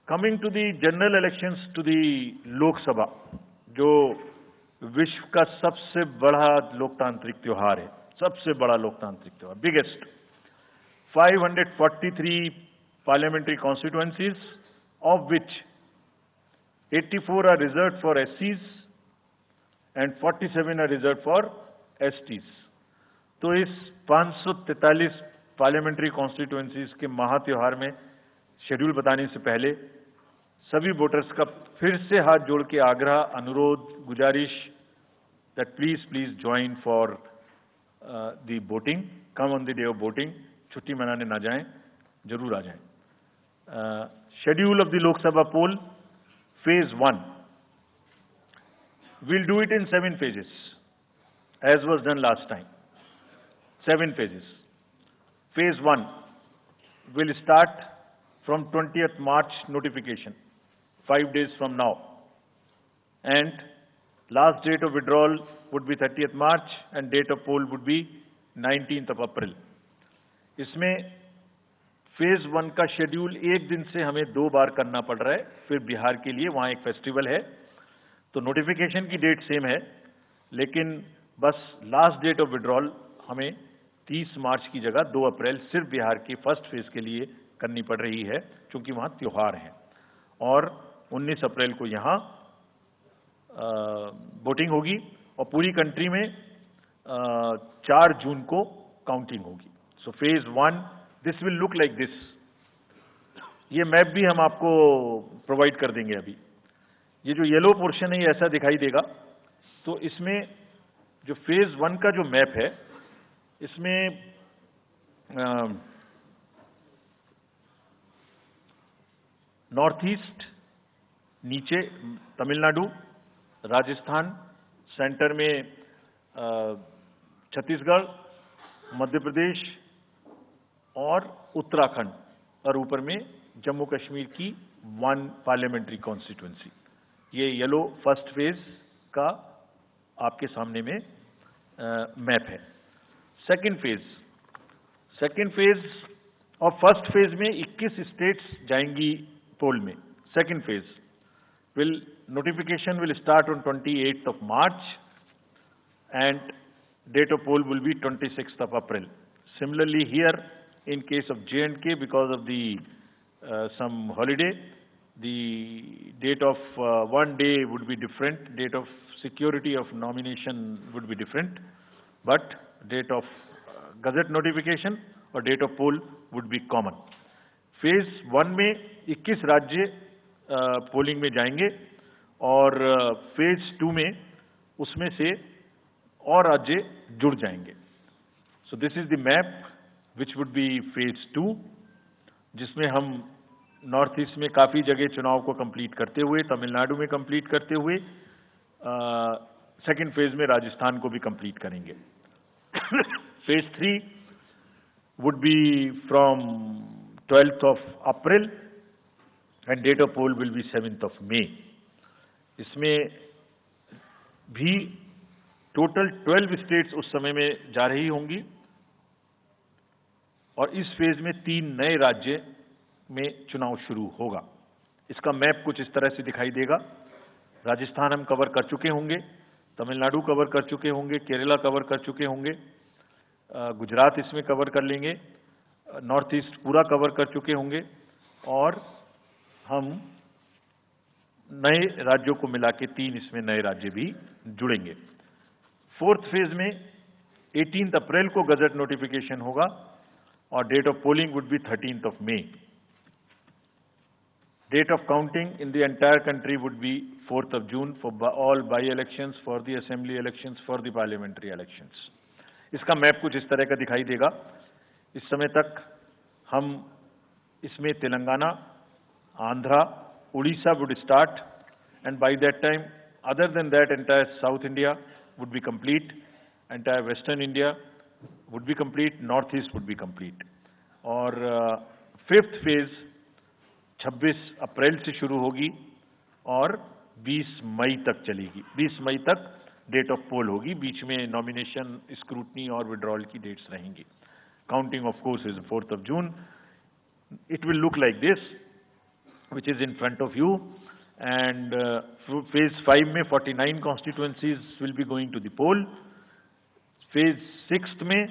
Coming to the general elections to the Lok Sabha, जो विश्व का सबसे बड़ा लोकतांत्रिक त्योहार है, सबसे बड़ा लोकतांत्रिक त्योहार, biggest, 543 parliamentary constituencies, of which 84 are reserved for SCs and 47 are reserved for STs. तो इस 543 पार्लियामेंट्री कॉन्स्टिट्यूएंसीज के महात्योहार में शेड्यूल बताने से पहले सभी वोटर्स का फिर से हाथ जोड़ के आग्रह, अनुरोध, गुजारिश that please join for the voting, come on the day of voting, छुट्टी मनाने ना जाएं, जरूर आ जाएं। Schedule of the Lok Sabha poll, phase 1, we'll do it in 7 phases as was done last time. 7 phases. Phase 1 will start from 20th March notification, 5 days from now, and last date of withdrawal would be 30th March and date of poll would be 19th of April. इसमें phase 1 का schedule एक दिन से हमें 2 बार करना पड़ रहा है, फिर बिहार के लिए वहां एक फेस्टिवल है, तो नोटिफिकेशन की डेट सेम है, लेकिन बस लास्ट डेट ऑफ विड्रॉल हमें 30 मार्च की जगह 2 अप्रैल सिर्फ बिहार की फर्स्ट फेज के लिए करनी पड़ रही है, क्योंकि वहां त्योहार है। और 19 अप्रैल को यहां वोटिंग होगी और पूरी कंट्री में 4 जून को काउंटिंग होगी। So phase 1 this will look like this. ये मैप भी हम आपको प्रोवाइड कर देंगे। अभी ये जो येलो पोर्शन है ये ऐसा दिखाई देगा। तो इसमें जो फेज 1 का जो मैप है, इसमें नॉर्थ ईस्ट नीचे तमिलनाडु, राजस्थान, सेंटर में छत्तीसगढ़, मध्य प्रदेश और उत्तराखंड, और ऊपर में जम्मू कश्मीर की 1 पार्लियामेंट्री कॉन्स्टिट्यूएंसी। ये येलो फर्स्ट फेज का आपके सामने में मैप है। सेकंड फेज और फर्स्ट फेज में 21 स्टेट्स जाएंगी पोल में। Second phase notification will start on 28th of March and date of poll will be 26th of April. Similarly here, in case of J&K, because of the some holiday, the date of one day would be different, date of security of nomination would be different, but date of gazette notification और date of poll would be common. Phase 1 में 21 राज्य polling में जाएंगे और phase 2 में उसमें से और राज्य जुड़ जाएंगे। So this is the map which would be phase 2, जिसमें हम नॉर्थ ईस्ट में काफी जगह चुनाव को कंप्लीट करते हुए, तमिलनाडु में कंप्लीट करते हुए, सेकंड फेज में राजस्थान को भी कंप्लीट करेंगे। Phase 3 would be from 12th of April and date of poll will be 7th of May. इसमें भी टोटल 12 स्टेट्स उस समय में जा रही होंगी और इस फेज में 3 नए राज्य में चुनाव शुरू होगा। इसका मैप कुछ इस तरह से दिखाई देगा। राजस्थान हम कवर कर चुके होंगे, तमिलनाडु कवर कर चुके होंगे, केरला कवर कर चुके होंगे, गुजरात इसमें कवर कर लेंगे, नॉर्थ ईस्ट पूरा कवर कर चुके होंगे और हम नए राज्यों को मिला के 3 इसमें नए राज्य भी जुड़ेंगे। फोर्थ फेज में 18 अप्रैल को गजट नोटिफिकेशन होगा और date of polling would be 13th of May. Date of counting in the entire country would be 4th of June for all by-elections, for the assembly elections, for the parliamentary elections. इसका map कुछ इस तरह का दिखाई देगा। इस समय तक हम इसमें Telangana, Andhra, Odisha would start, and by that time, other than that, entire South India would be complete, entire Western India would be complete, Northeast would be complete. और फिफ्थ फेज 26 अप्रैल से शुरू होगी और 20 मई तक चलेगी। 20 मई तक डेट ऑफ पोल होगी, बीच में नॉमिनेशन, स्क्रूटनी और विड्रॉल की डेट्स रहेंगी। Counting of course is 4th of June. It will look like this. which is in front of you, and phase 5 में 49 constituencies will be going to the poll. Phase 6 में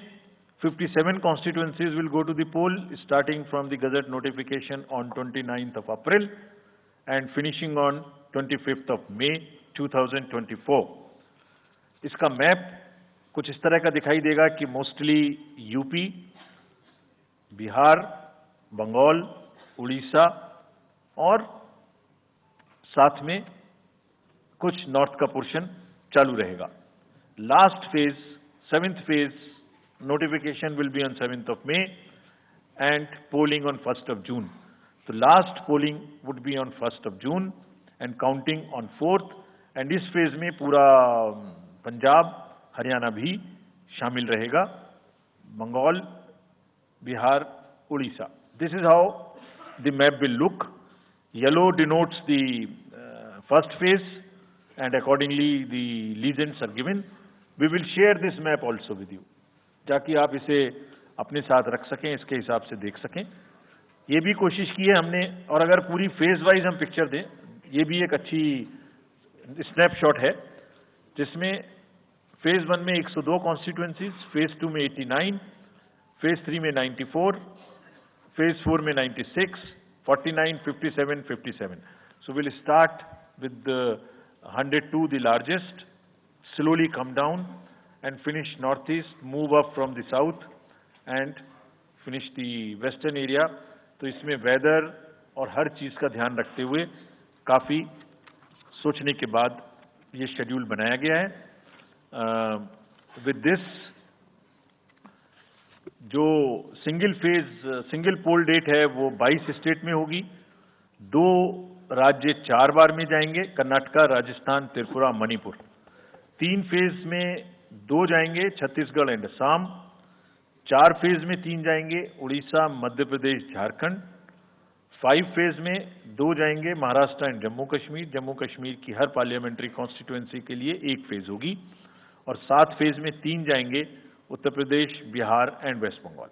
57 constituencies will go to the poll, starting from the Gazette notification on 29th of April and finishing on 25th of May 2024. इसका map कुछ इस तरह का दिखाई देगा कि मोस्टली यूपी, बिहार, बंगाल, उड़ीसा और साथ में कुछ नॉर्थ का पोर्शन चालू रहेगा. Last phase, 7th phase, notification will be on 7th of May and polling on 1st of June. So last polling would be on 1st of June and counting on 4th. And इस phase में पूरा पंजाब, हरियाणा भी शामिल रहेगा, Bengal, Bihar, Orissa. This is how the map will look. Yellow denotes the first phase, and accordingly the legends are given. We will share this map also with you, ताकि आप इसे अपने साथ रख सकें, इसके हिसाब से देख सकें. ये भी कोशिश की है हमने, और अगर पूरी फेज वाइज हम पिक्चर दें, ये भी एक अच्छी स्नैपशॉट है, जिसमें फेज 1 में 102 कॉन्स्टिट्यूएंसीज, फेज 2 में 89, फेज 3 में 94, फेज 4 में 96, 49, 57, 57. So we'll start with the 102, the largest, slowly come down and finish northeast, move up from the south and finish the western area. तो इसमें वेदर और हर चीज का ध्यान रखते हुए काफी सोचने के बाद ये शेड्यूल बनाया गया है. विद दिस, जो सिंगल पोल डेट है वो 22 स्टेट में होगी. 2 राज्य 4 बार में जाएंगे, कर्नाटका, राजस्थान, त्रिपुरा, मणिपुर. 3 फेज में 2 जाएंगे, छत्तीसगढ़ एंड असम. 4 फेज में 3 जाएंगे, उड़ीसा, मध्य प्रदेश, झारखंड. 5 फेज में 2 जाएंगे, महाराष्ट्र एंड जम्मू कश्मीर. जम्मू कश्मीर की हर पार्लियामेंट्री कॉन्स्टिट्यूएंसी के लिए 1 फेज होगी. और 7 फेज में 3 जाएंगे, उत्तर प्रदेश, बिहार एंड वेस्ट बंगाल.